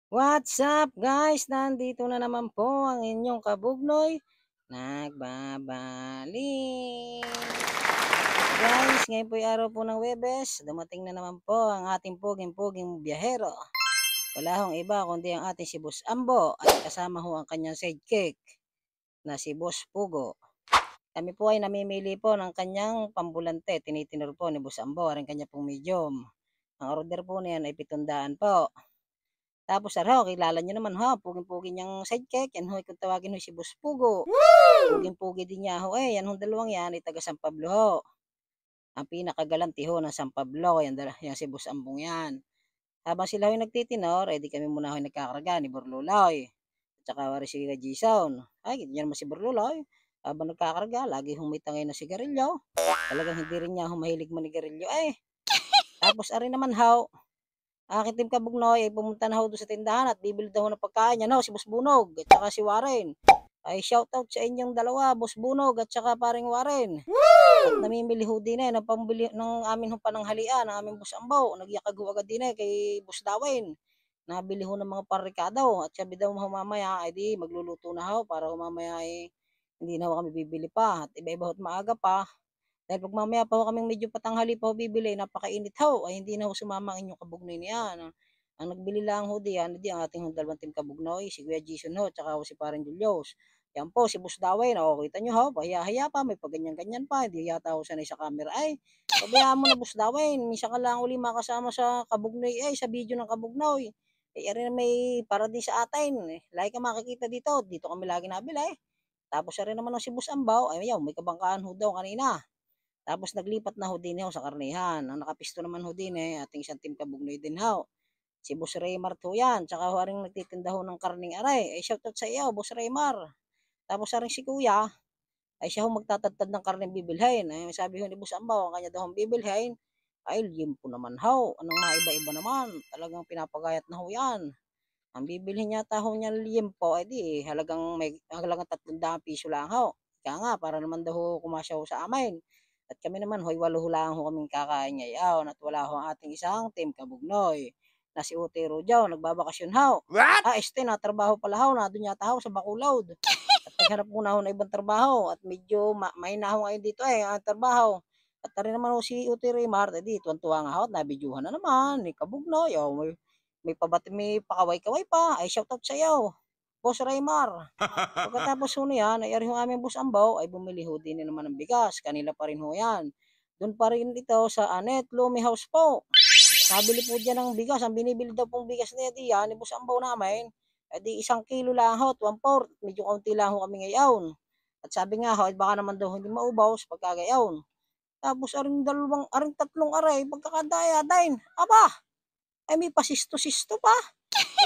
What's up guys? Nandito na naman po ang inyong kabugnoy, nagbabalik. Guys, ngayon po ay araw po ng Webes, dumating na naman po ang ating puging-puging biyahero. Wala hong iba kundi ang ating si Boss Ambo at kasama ho ang kanyang sidekick na si Boss Pugo. Kami po ay namimili po ng kanyang pambulante, tinitinor po ni Boss Ambo, ang kanya pong medium. Ang order po niyan ay 700 po. Tapos araw, kilala niyo naman ha, puging-pugi niyang sidekick, yan ho, kung tawagin ho si Boss Pugo. Puging-pugi din niya ho yan hong dalawang yan ay taga San Pablo ho. Ang pinakagalanti ho ng San Pablo, yan si Boss Ambong yan. Habang sila ho nagtitinor, di kami muna ho nagkakarga ni Borluloy. At saka wari si Jason. Ay, ganyan naman si Borluloy. Habang nagkakarga, lagi humitangay na sigarilyo. Talagang hindi rin niya humahilig manigarilyo Tapos ari naman ho, aking team kabugnoy ay pumunta na ho doon sa tindahan at bibili daw ng pagkain. Yan ho, si Boss Bunog at saka si Warren. Ay shoutout sa inyong dalawa, Boss Bunog at saka paring Warren. At namimili ho din ng pambili ng amin ho pananghalian, ng aming Boss Ambaw. Nagyakag ho agad din kay Boss Dawin. Nabili ho ng mga parikado at sabi daw mamaya ay di magluluto na ho para mamaya ay hindi na ho kami bibili pa at iba-iba ho't maaga pa. Dahil pag mamaya pa ho kaming medyo patanghali pa ho bibili, napakainit ho, ay hindi na ho sumama ang inyong kabugnoy niyan. Ang nagbili lang ho diyan, di ang ating dalawang team kabugnoy, si Kuya Jason ho, tsaka ho si Parang Julius. Yan po, si Boss Daway, kita nyo ho, pahiya-hiya pa, may paganyan-ganyan pa, hindi yata ho sanay sa camera. Ay, pabayaan mo na Boss Daway, minsan ka lang uli makasama sa kabugnoy, sa video ng kabugnoy. Ari na may para din sa atin, lagi ka makikita dito, dito kami lagi nabila Tapos ari naman ho si Boss Ambaw, ay yaw, may kabangkaan ho daw kanina. Tapos naglipat na ho din ho sa karnihan. Ang nakapisto naman ho din ating isang team kabugnoy din ho. Si Boss Raymar to yan. Tsaka ho rin nagtitinda ho ng karning aray. Ay shoutout sa iyo, Boss Raymar. Tapos rin si Kuya, ay siya ho magtatadtad ng karning bibilhin. Ay sabi ho ni Boss Ambaw, ang kanya daw ang bibilhin. Ay limpo naman ho. Anong maiba-iba naman. Talagang pinapagayat na ho yan. Ang bibilhin yata ho niya limpo, ay di halagang 300 piso lang ho. Kaya nga, para naman daw ho kumasya ho sa amin. At kami naman, hoy, walo ho lang ho kaming kakain ngayon at wala ho ang ating isang team kabugnoy na si Uti Rujaw, nagbabakasyon ho. What? Natrabaho pala ho, na doon yata ho sa Bacolod. At naghanap muna ho na ibang trabaho at medyo mahina ho ngayon dito ang trabaho. At rin naman ho si Uti Raymar, di tuwan-tuwa nga ho at nabidyuhan na naman, ni kabugnoy, may pakaway-kaway pa, ay shoutout sa iyo, Boss Raymar. Pagkatapos ho niyan, ay ari ho aming Boss Ambaw, ay bumili ho din naman ng bigas. Kanila pa rin ho yan. Doon pa rin ito sa Anet Lumi House po. Nabili po dyan ng bigas. Ang binibili daw pong bigas na diyan, ni Boss Ambaw namin, ay di 1 kilo lang ho, 1/4. Medyo kaunti lang ho kami ngayon. At sabi nga ho, baka naman daw hindi maubaw sa pagkagayon. Tapos aring tatlong aray, pagkakadaya din. Aba, ay may pasisto-sisto pa.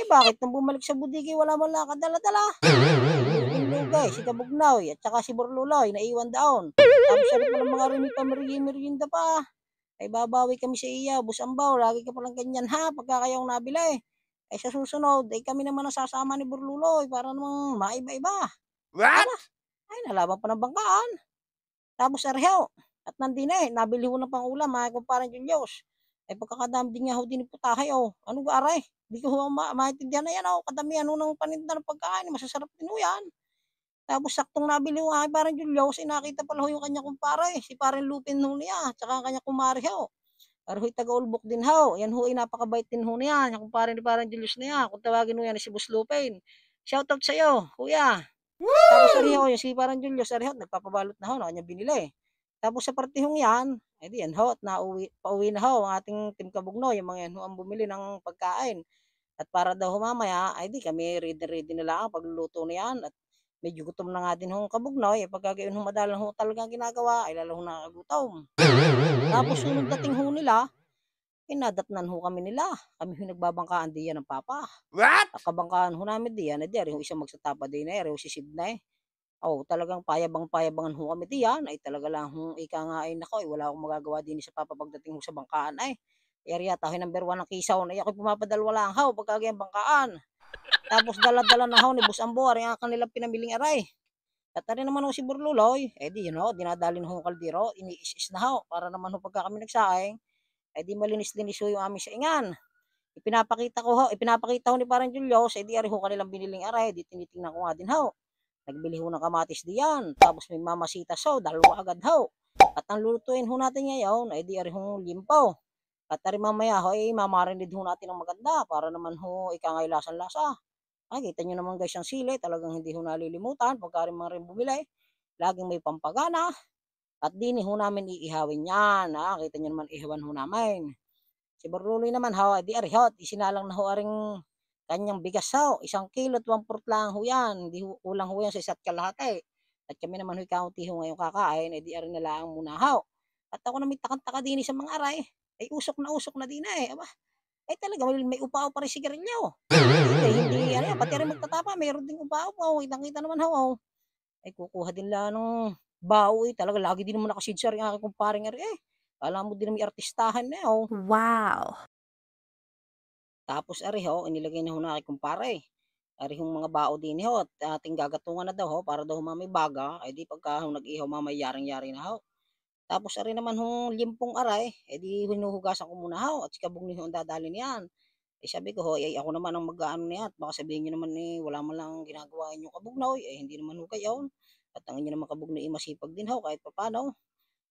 Bakit nung bumalik sa budigi wala man lang kadala-dala? Lugay, si Kabugnaw at saka si Borluloy naiwan daon. Tapos sabi pa ng mga rin pa merienda pa. Ay babawi kami sa iya, Busambaw, lagi ka palang ganyan ha, pagka kayong nabili. Ay sa susunod, ay kami naman ang sasama ni Borluloy para namang maiba-iba. What? Aba, ay nalaban pa ng bangkaan. Tapos arhew, at nandin nabili ko na pang ulam mga kumparan Julius. Ay pagkakadami din nga ho din putahe ano ga aray? Di ko ho maintindihan na yan kadamihan ho ng paninda ng pagkain, masasarap din ho yan. Tapos saktong nabili ko nga kay parang Julius, nakita pala ho yung kanyang kumpare, si parang Lupin ho niya, tsaka ang kanyang kumare ho. Pero ho'y taga-Ulbok din ho, yan ho ay napakabait din ho niya, yung kumpare ni parang Julius na yan, kung tawagin ho yan si Boss Lupin. Shoutout sa'yo, kuya. Tapos ariho, yung si parang Julius, ariho, nagpapabalot na ho, na kanya binili. Tapos sa partihong yan, di yan ho, at pauwi na ho ang ating team kabugno, yung mga yan ho ang bumili ng pagkain. At para daw mamaya, ay di kami ready-ready na lang pagluluto na yan. At medyo gutom na nga din ho ang kabugnoy, pagka gayon ho madalang ho talagang ginagawa, ay lalo ho nakakagutom. Tapos sunod dating ho nila, nadatnan ho kami nila. Kami ho nagbabangkaan diyan ng papa. What? Kabangkaan ho namin diyan, di ari ho isang magsatapa din ari ho si Sidney. Talagang payabang-payabangan ho kami diyan, ay talaga lang hong ika nga ay naku, wala akong magagawa din sa papa pagdating ho sa bangkaan Yari yata ako'y number 1 ng kisaw na ako'y pumapadalwa lang haw pagka ganyang bangkaan. Tapos dala-dala na haw ni Boss Ambo, ari ang kanilang pinamiling aray. At ari naman ho si Burluloy, di yun ho, dinadali na ho ang kaldero, iniis-is na ho, para naman ho pagka kami nagsaing, di malinis-linis ho yung aming saingan. Ipinapakita ko ni parang Julius, di ari ho kanilang biniling aray, di tinitingnan ko nga din ho. Nagbili ho ng kamatis diyan, tapos may mamasitas ho, dalawa agad ho. At ang lulutuin ho natin ngayon, di ari hong limpaw. At ari mamaya ho, mamarinid ho natin ng maganda para naman ho ika nga'y lasang-lasa. Kita niyo naman guys ang sili, talagang hindi ho nalilimutan pagka rin mga rin bumili. Laging may pampagana at dini ho namin iihawin yan. Kita niyo naman ihawan ho namin. Si Barluloy naman ho, di ari ho, isinalang na ho aring kanyang bigas ho. 1 kilo at 1/4 lang ho yan. Hindi ho, ulang ho yan sa isa't kalahati. At kami naman ho kaunti ho ngayong kakain, di ari na lang muna ho. At ako na may takang-taka din sa mga aray, ay usok na din Aba, talaga may upaw pa rin sigarilyo. Hindi ano yan, pati rin magtatapa mayroon ding upaw pa, kitang-kita naman ho, kukuha din lang ng bao, talaga lagi din naman naka-sidsar yung aking kumparing ari, akala mo din na may artistahan na Wow! Tapos ari ho, inilagay na ho na aking kumpare, ari hong mga bao din ho at ating gagatungan na daw ho para daw mamay baga, di pagka nag-ihaw mamay yaring-yari na ho. Tapos ari naman hong limpong aray, di hinuhugasan ko muna ho at si kabog ni ho ang dadalhin niyan. Sabi ko ho, ako naman ang mag-aano niya at baka sabihin niyo naman wala man lang ginagawa inyong kabugnaw, hindi naman ho gayon. At ang inyo naman kabugnaw masipag din ho kahit papaano.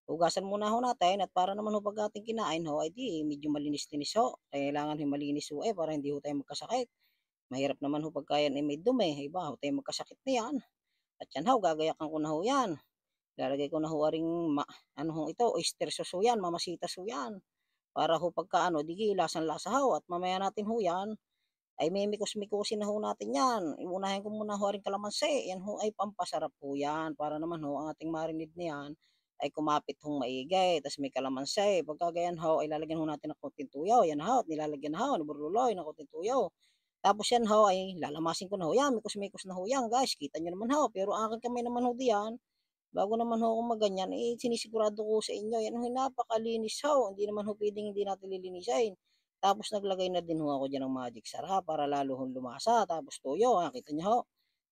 Hugasan muna ho natin at para naman ho pag ating kinain ho, ay di medyo malinis-linis ho. Kailangan ho malinis ho para hindi ho tayo magkasakit. Mahirap naman ho pagka yan may dumi, iba ho tayo magkasakit na yan. At yan ho, gagayakan ko na ho yan. Lalagay ko na ho aring, ano ho ito, oyster sauce ho yan, mamasitas ho yan. Para ho pagka ano, di lasang-lasa ho at mamaya natin ho yan, ay mimikos-mikusin na ho natin yan. Unahin ko muna ho ring kalamansi, yan ho ay pampasarap ho yan. Para naman ho, ang ating marinade na yan, ay kumapit hong maigay, tas may kalamansi. Pagka ganyan ho, ay lalagyan ho natin ng konting tuyaw. Yan ho, at nilalagyan na ho, ni Burluloy, ng konting tuyaw. Tapos yan ho, ay lalamasin ko na ho yan, mikos-mikos na ho yan guys. Kita nyo naman ho, pero ang aking kamay naman ho diyan, bago naman ho ako maganyan, sinisigurado ko sa inyo, yan ho, napakalinis ho. Hindi naman ho pwedeng hindi natin lilinisin. Tapos naglagay na din ho ako dyan ng magic sarap para lalo hong lumasa. Tapos tuyo, kita nyo ho.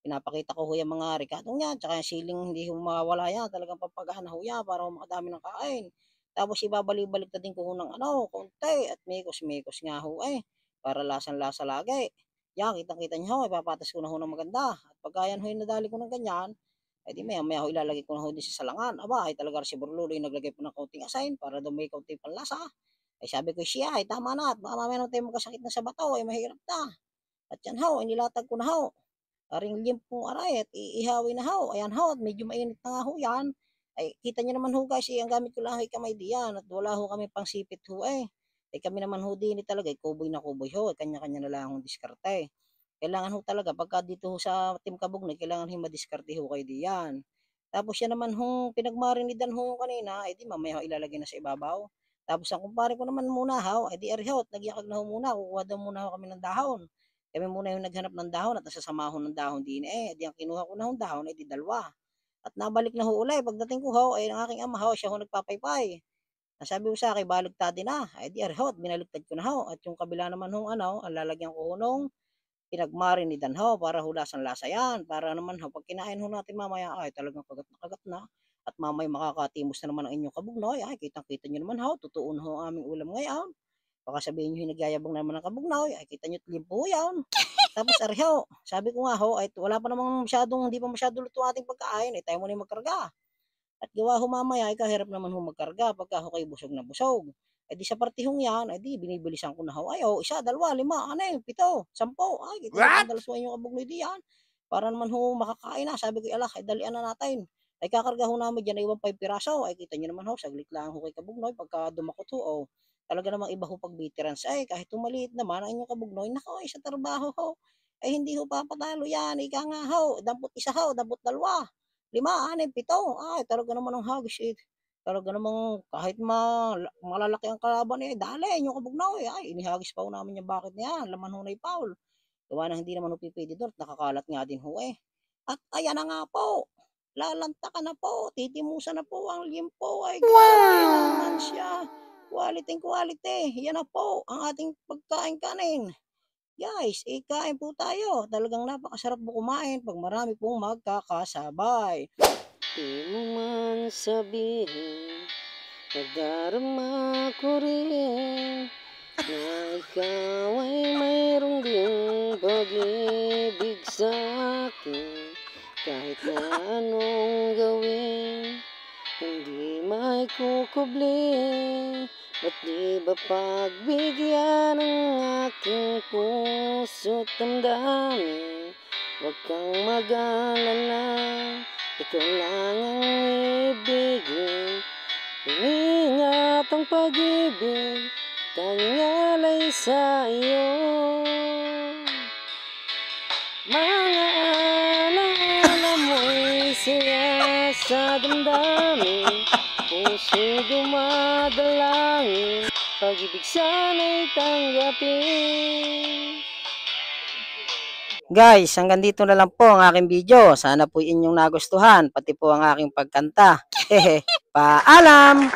Pinapakita ko ho yung mga ricadong yan, tsaka yung siling hindi ho mawawala yan. Talagang papagahan ho yan para ho makadami ng kain. Tapos ibabalik-balik na din ko ho ng ano, konti at mikos-mikos nga ho para lasang-lasa lagi. Yan, kitang-kita nyo ho, ipapatas ko na ho ng maganda. At pagka yan ho, nadali ko ng ganyan, di maya-maya ho ilalagay ko na ho din sa salangan. Aba, talaga si Burluloy naglagay po ng kaunting asin para daw may kaunting panlasa. Sabi ko siya, tama na at baka mamaya naman tayo magkasakit na sa bato, mahirap na. At yan ho, inilatag ko na ho. Aring limpong aray at iihawin na ho. Ayan ho, at medyo mainit na nga ho yan. Kita nyo naman ho guys, ang gamit ko lang ay kamay diyan at wala ho kami pang sipit ho kami naman ho din talaga, kuboy na kuboy ho. Kanya-kanya na lang akong diskarte. Kailangan ho talaga pagka dito ho sa Team Kabugnay, kailangan ho madiskarte ho kayo diyan. Tapos yan naman ho, pinagmarinidan ho kanina, di mamaya ho ilalagay na sa ibabaw. Tapos ang kumpare ko naman muna ho, di ari ho, nagyakag na ho muna, kukuha daw muna ho kami ng dahon. Kami muna yung naghanap ng dahon at nasasama ho ng dahon din di ang kinuha ko na ho dahon di dalawa. At nabalik na ho ulay, pagdating ko ho, ang aking ama ho, siya ho nagpapaypay. Nasabi ko sa akin, baligtad na. Di ari ho, binaligtad ko na ho. At yung kabila naman ho, ano, ang lalagyan ko ho nung pinagmarinidan ho para ho lasang-lasa yan. Para naman ho, pag kinain ho natin mamaya, talagang kagat na. At mamaya makakatimos na naman ang inyong kabugnoy. Kitang-kita nyo naman ho, totoo na ho ang aming ulam ngayon. Baka sabihin nyo, nagyayabang naman ng kabugnoy. Kita nyo, limpo yan. Tapos ariho, sabi ko nga ho, wala pa namang masyadong, hindi pa masyado luto ating pagkain. Tayo muna yung magkarga. At gawa ho mamaya, kahirap naman ho magkarga pagka ho kayo busog na busog. Di sa partihong yan, di binibilisan ko na ho. Isa, dalawa, lima, 6, 7, 10. Kita nyo pang dalaswa yung kabugnoy diyan. Para naman ho makakain na. Sabi ko, dalian na natin. Kakarga ho namin dyan ay 5 piraso. Kita nyo naman ho, saglit lang ho kay kabugnoy. Pagka dumakot ho, talaga namang iba ho pag veterans. Kahit tumaliit naman ang inyong kabugnoy, nako, sa trabaho ho. Hindi ho papatalo yan. Ika nga ho, 11 ho, 12. 5, 6, 7. Talaga naman ang hagis talaga namang kahit malalaki ang kalaban dali yung kabugnaw inihagis pa ho namin yung bakit niya, laman ho na Paul. Gawa na hindi naman ho pipili doon, nakakalat nga din ho At ayan na nga po, lalanta ka na po, titimusan na po ang limpo, grabe naman siya. Quality quality, yan na po ang ating pagkain kanin. Guys, kain po tayo. Talagang napakasarap po kumain pag marami pong magkakasabay. Di mo man sabihin, nadarama ko rin na ikaw ay mayroong ding pag-ibig sa akin. Kahit na anong gawin, hindi may kukubli. Ba't di ba pagbigyan ng aking puso't damdamin? Huwag kang mag-alala, ikaw lang ang ibigin. Ingat ang pag-ibig, tanging alay sa iyo. Mga alaala mo'y saya sa damdamin, puso'y dumadalangin, pag-ibig sana'y tanggapin. Guys, hanggang dito na lang po ang aking video. Sana po inyong nagustuhan, pati po ang aking pagkanta. Paalam!